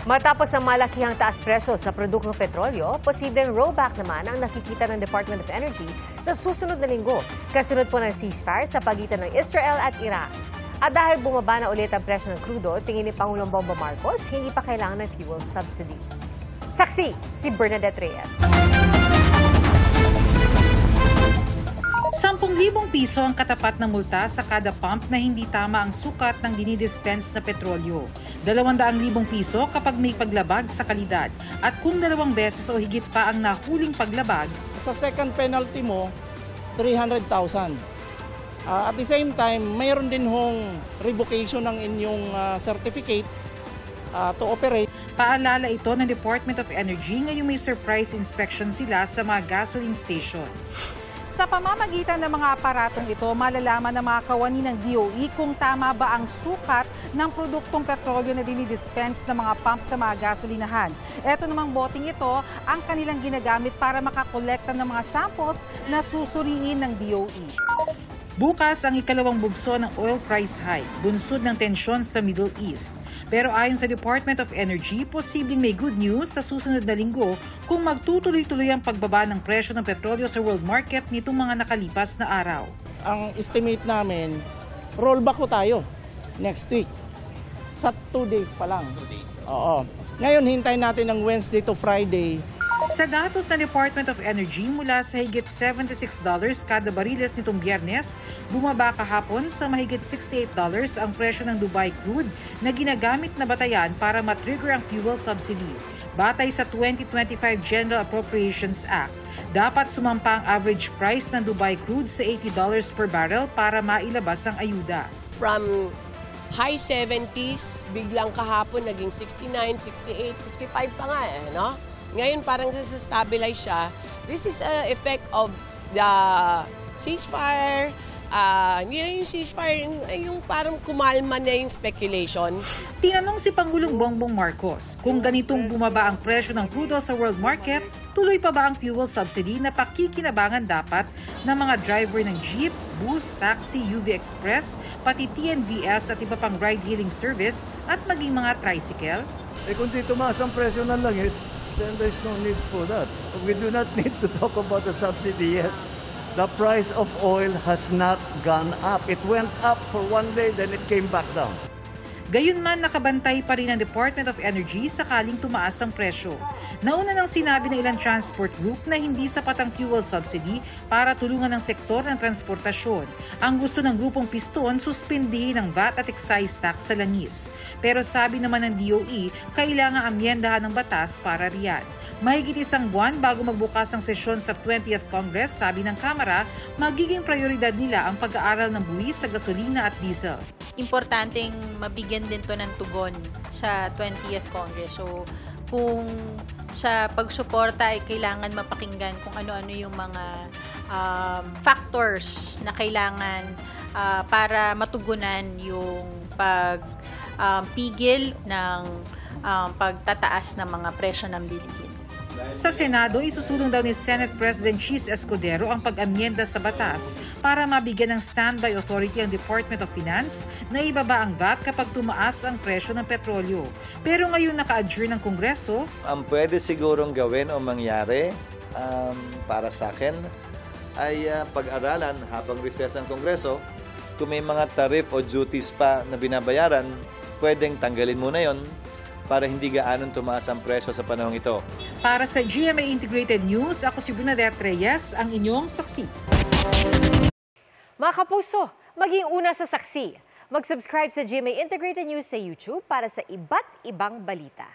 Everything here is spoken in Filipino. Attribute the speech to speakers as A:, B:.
A: Matapos ang malakihang taas presyo sa produktong petrolyo, posibleng rollback naman ang nakikita ng Department of Energy sa susunod na linggo, kasunod po ng ceasefire sa pagitan ng Israel at Iran. At dahil bumaba na ulit ang presyo ng krudo, tingin ni Pangulong Bongbong Marcos, hindi pa kailangan ng fuel subsidy. Saksi, si Bernadette Reyes.
B: 10,000 piso ang katapat na multa sa kada pump na hindi tama ang sukat ng dinidispense na petrolyo. 200,000 piso kapag may paglabag sa kalidad. At kung 2 beses o higit pa ang nahuling paglabag,
C: sa second penalty mo, 300,000. At the same time, mayroon din hong revocation ng inyong certificate to operate.
B: Paalala ito ng Department of Energy ngayong may surprise inspection sila sa mga gasoline station. Sa pamamagitan ng mga aparatong ito, malalaman ng mga kawani ng DOE kung tama ba ang sukat ng produktong petrolyo na dinidispense ng mga pump sa mga gasolinahan. Ito namang boting ito ang kanilang ginagamit para makakolekta ng mga samples na susuriin ng DOE. Bukas ang ikalawang bugso ng oil price hike, bunsod ng tensyon sa Middle East. Pero ayon sa Department of Energy, posibleng may good news sa susunod na linggo kung magtutuloy-tuloy ang pagbaba ng presyo ng petrolyo sa world market nitong mga nakalipas na araw.
C: Ang estimate namin, rollback ko tayo next week. Sa 2 days pa lang.
D: 2 days.
C: Oo. Ngayon, hintayin natin ng Wednesday to Friday.
B: Sa datos ng Department of Energy, mula sa higit $76 kada bariles nitong Biyernes, bumaba kahapon sa mahigit $68 ang presyo ng Dubai crude na ginagamit na batayan para matrigger ang fuel subsidy. Batay sa 2025 General Appropriations Act, dapat sumampa ang average price ng Dubai crude sa $80 per barrel para mailabas ang ayuda.
E: From high 70s, biglang kahapon naging 69, 68, 65 pa nga no? Ngayon parang stabilize siya. This is an effect of the ceasefire. Yung ceasefire, yung parang kumalma na yung speculation.
B: Tinanong si Pangulong Bongbong Marcos kung ganitong bumaba ang presyo ng crudo sa world market, tuloy pa ba ang fuel subsidy na pakikinabangan dapat ng mga driver ng jeep, bus, taxi, UV Express, pati TNVS at iba pang ride-hailing service at maging mga tricycle?
F: Kung di tumaas ang presyo ng langis, then there's no need for that. We do not need to talk about the subsidy yet. The price of oil has not gone up. It went up for 1 day, then it came back down.
B: Gayunman, nakabantay pa rin ang Department of Energy sakaling tumaas ang presyo. Nauna nang sinabi ng ilang transport group na hindi sapat ang fuel subsidy para tulungan ang sektor ng transportasyon. Ang gusto ng grupong Piston, suspindihin ang VAT at excise tax sa langis. Pero sabi naman ng DOE, kailangan amyendahan ng batas para riyan. Mahigit 1 buwan bago magbukas ang sesyon sa 20th Congress, sabi ng Kamara, magiging prioridad nila ang pag-aaral ng buwis sa gasolina at diesel.
G: Importanteng mabigyan din to ng tugon sa 20th Congress. So, kung sa pagsuporta ay kailangan mapakinggan kung ano-ano yung mga factors na kailangan para matugunan yung pagpigil ng pagtataas ng mga presyo ng bilihin.
B: Sa Senado, isusulong daw ni Senate President Chis Escudero ang pag-amyenda sa batas para mabigyan ng standby authority ang Department of Finance na ibaba ang VAT kapag tumaas ang presyo ng petrolyo. Pero ngayon naka-adjourn ng Kongreso.
D: Ang pwede sigurong gawin o mangyari para sa akin ay pag-aralan habang recess ang Kongreso. Kung may mga tariff o duties pa na binabayaran, pwedeng tanggalin muna yon para hindi gaanong tumaas ang presyo sa panahong ito.
B: Para sa GMA Integrated News, ako si Bernadette Reyes, ang inyong saksi.
A: Mga kapuso, maging una sa saksi. Mag-subscribe sa GMA Integrated News sa YouTube para sa iba't ibang balita.